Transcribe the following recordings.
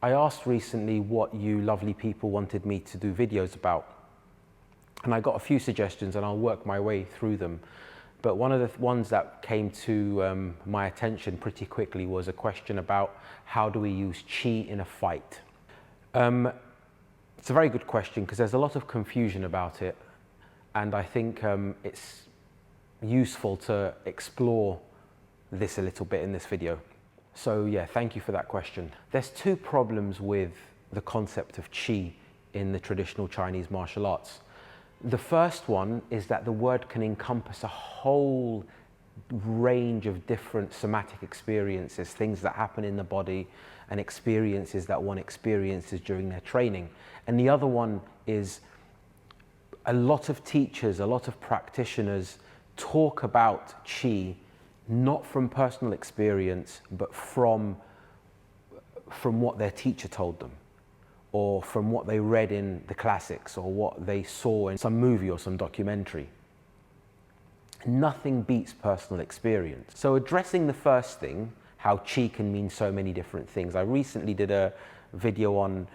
I asked recently what you lovely people wanted me to do videos about, and I got a few suggestions and I'll work my way through them. But one of the ones that came to my attention pretty quickly was a question about how do we use qi in a fight? It's a very good question because there's a lot of confusion about it, and I think it's useful to explore this a little bit in this video. So yeah, thank you for that question. There's two problems with the concept of qi in the traditional Chinese martial arts. The first one is that the word can encompass a whole range of different somatic experiences, things that happen in the body and experiences that one experiences during their training. And the other one is a lot of teachers, a lot of practitioners talk about qi not from personal experience, but from what their teacher told them, or from what they read in the classics, or what they saw in some movie or some documentary. Nothing beats personal experience. So addressing the first thing, how qi can mean so many different things. I recently did a video on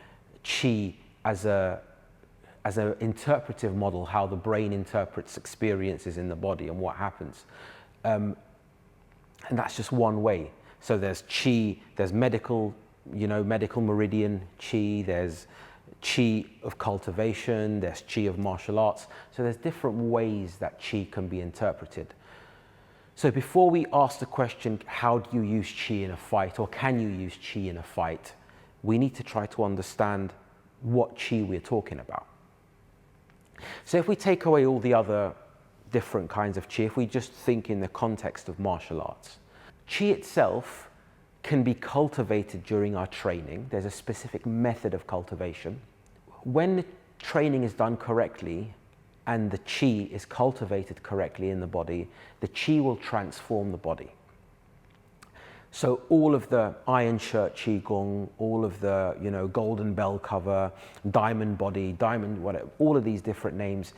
qi as an interpretive model, how the brain interprets experiences in the body and what happens. And that's just one way. So there's qi, there's medical, medical meridian qi, there's qi of cultivation, there's qi of martial arts. So there's different ways that qi can be interpreted. So before we ask the question, how do you use qi in a fight, or can you use qi in a fight, we need to try to understand what qi we're talking about. So if we take away all the other different kinds of qi, if we just think in the context of martial arts, qi itself can be cultivated during our training. There's a specific method of cultivation. When the training is done correctly and the qi is cultivated correctly in the body, the qi will transform the body. So all of the iron shirt qigong, all of the golden bell cover, diamond body, diamond whatever, all of these different names,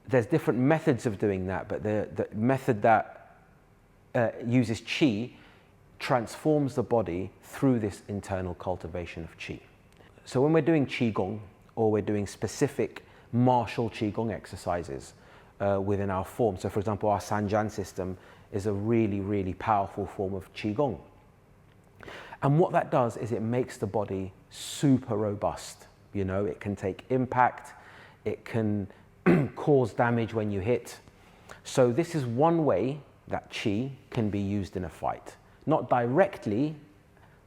there's different methods of doing that, but the method that uses qi transforms the body through this internal cultivation of qi. So when we're doing qigong, or we're doing specific martial qigong exercises within our form, so for example our Sanjian system is a really, really powerful form of qigong. And what that does is it makes the body super robust. It can take impact, it can cause damage when you hit. So this is one way that qi can be used in a fight. Not directly,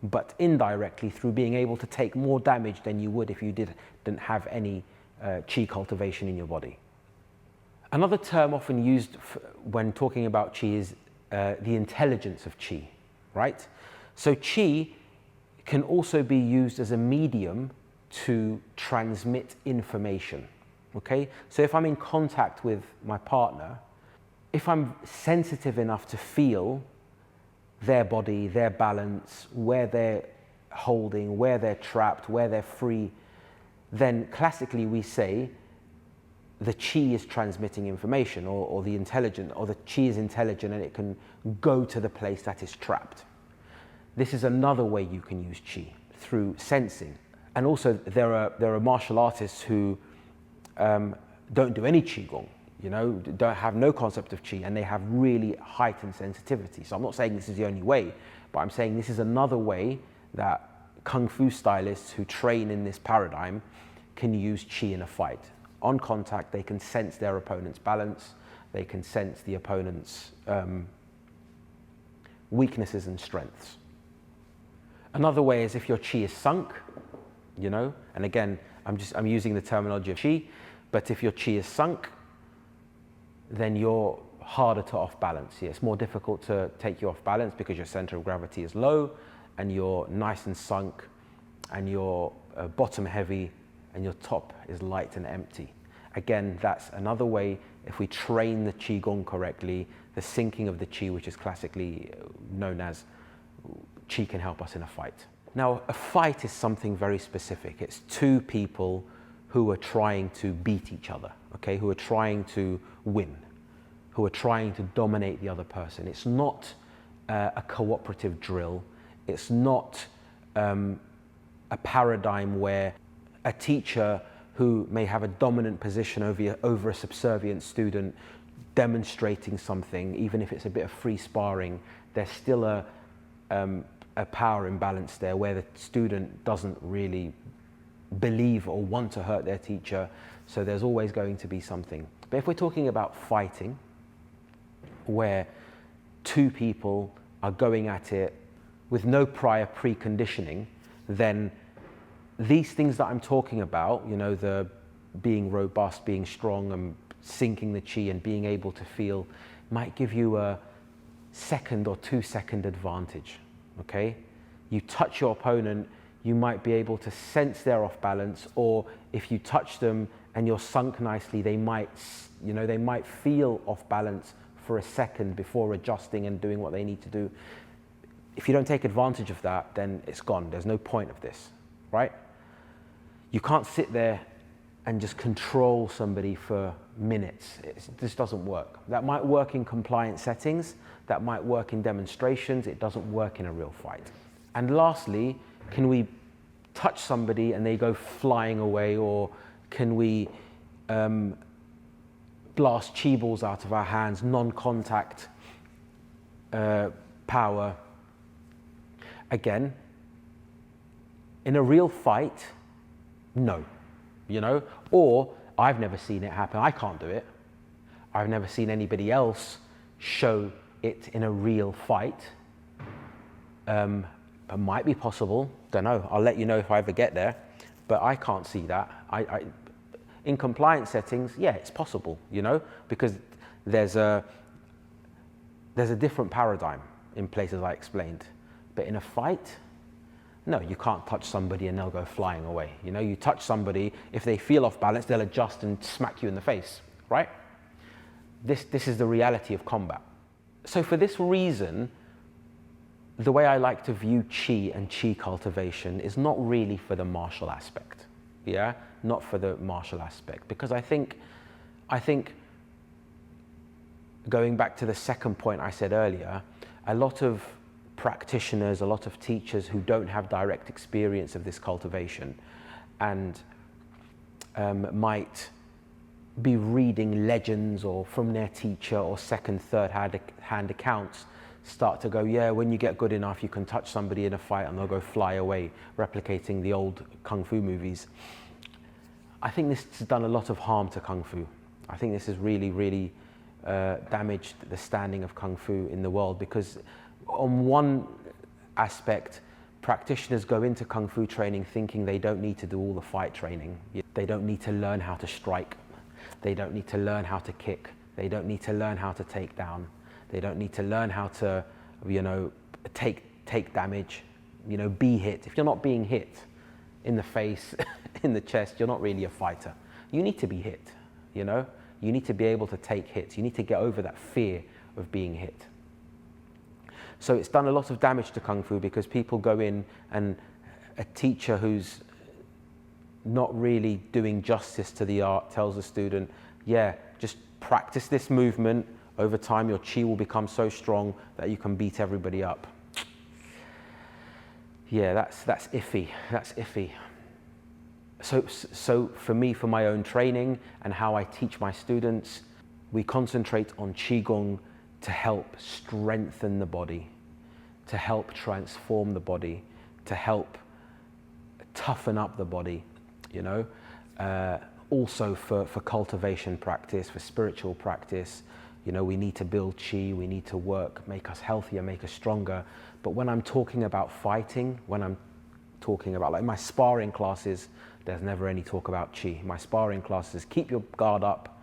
but indirectly, through being able to take more damage than you would if you didn't have any qi cultivation in your body. Another term often used when talking about qi is the intelligence of qi, right? So qi can also be used as a medium to transmit information. Okay, so if I'm in contact with my partner, if I'm sensitive enough to feel their body, their balance, where they're holding, where they're trapped, where they're free, then classically we say the qi is transmitting information, or the qi is intelligent and it can go to the place that is trapped. This is another way you can use qi, through sensing. And also there are martial artists who don't do any qigong, don't have no concept of qi, and they have really heightened sensitivity. So I'm not saying this is the only way, but I'm saying this is another way that kung fu stylists who train in this paradigm can use qi in a fight. On contact, they can sense their opponent's balance, they can sense the opponent's weaknesses and strengths. Another way is if your qi is sunk, and again, I'm using the terminology of qi, but if your qi is sunk, then you're harder to off balance. Yeah, it's more difficult to take you off balance because your center of gravity is low and you're nice and sunk and you're bottom heavy and your top is light and empty. Again, that's another way, if we train the qigong correctly, the sinking of the qi, which is classically known as qi, can help us in a fight. Now, a fight is something very specific. It's two people who are trying to beat each other, okay, who are trying to win, who are trying to dominate the other person. It's not a cooperative drill. It's not a paradigm where a teacher who may have a dominant position over a subservient student demonstrating something, even if it's a bit of free sparring, there's still a power imbalance there where the student doesn't really believe or want to hurt their teacher, so there's always going to be something. But if we're talking about fighting, where two people are going at it with no prior preconditioning, then these things that I'm talking about, you know, the being robust, being strong and sinking the chi and being able to feel, might give you a 1 or 2 second advantage, okay? You touch your opponent, you might be able to sense they're off balance, or if you touch them and you're sunk nicely, they might, you know, they might feel off balance for a second before adjusting and doing what they need to do. If you don't take advantage of that, then it's gone. There's no point of this, right? You can't sit there and just control somebody for minutes. This doesn't work. That might work in compliant settings, that might work in demonstrations, it doesn't work in a real fight. And lastly, can we touch somebody and they go flying away, or can we blast chi balls out of our hands, non-contact power? Again, in a real fight, no, you know, or I've never seen it happen. I can't do it. I've never seen anybody else show it in a real fight. It might be possible, don't know. I'll let you know if I ever get there, but I can't see that. In compliance settings, yeah, it's possible, you know, because there's a different paradigm in places I explained. But in a fight, no, you can't touch somebody and they'll go flying away. You know, you touch somebody, if they feel off balance, they'll adjust and smack you in the face, right? This is the reality of combat. So for this reason, the way I like to view chi and chi cultivation is not really for the martial aspect, yeah? Not for the martial aspect, because I think going back to the second point I said earlier, a lot of practitioners, a lot of teachers who don't have direct experience of this cultivation and might be reading legends or from their teacher or second, third hand accounts, start to go, yeah, when you get good enough, you can touch somebody in a fight and they'll go fly away, replicating the old Kung Fu movies. I think this has done a lot of harm to Kung Fu. I think this has really, really damaged the standing of Kung Fu in the world, because on one aspect, practitioners go into Kung Fu training thinking they don't need to do all the fight training. They don't need to learn how to strike. They don't need to learn how to kick. They don't need to learn how to take down. They don't need to learn how to, you know, take damage, you know, be hit. If you're not being hit in the face, in the chest, you're not really a fighter. You need to be hit, you know? You need to be able to take hits. You need to get over that fear of being hit. So it's done a lot of damage to Kung Fu because people go in and a teacher who's not really doing justice to the art tells a student, yeah, just practice this movement. Over time, your chi will become so strong that you can beat everybody up. Yeah, that's iffy. That's iffy. So for me, for my own training and how I teach my students, we concentrate on Qigong to help strengthen the body, to help transform the body, to help toughen up the body, you know. Also for cultivation practice, for spiritual practice, you know, we need to build chi, we need to work, make us healthier, make us stronger. But when I'm talking about fighting, when I'm talking about, like my sparring classes, there's never any talk about chi. My sparring classes, keep your guard up,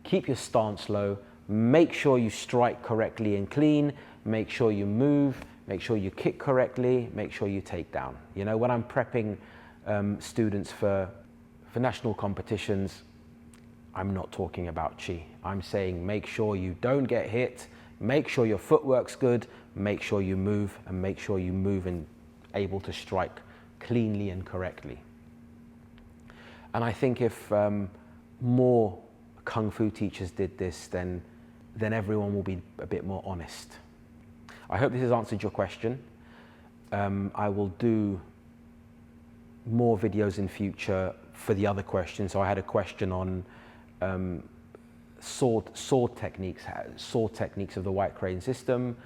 keep your stance low, make sure you strike correctly and clean, make sure you move, make sure you kick correctly, make sure you take down. You know, when I'm prepping students for national competitions, I'm not talking about chi. I'm saying make sure you don't get hit, make sure your footwork's good, make sure you move, and make sure you move and able to strike cleanly and correctly. And I think if more Kung Fu teachers did this, then everyone will be a bit more honest. I hope this has answered your question. I will do more videos in future for the other questions. So I had a question on sword techniques of the White Crane system.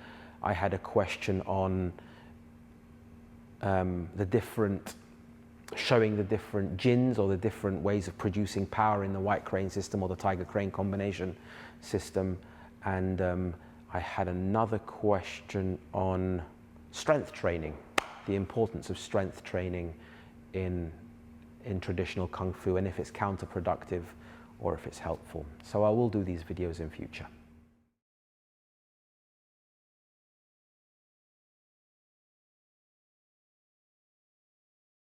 I had a question on showing the different gins or the different ways of producing power in the White Crane system or the Tiger Crane combination system. And I had another question on strength training, the importance of strength training in traditional Kung Fu, and if it's counterproductive or if it's helpful. So I will do these videos in future.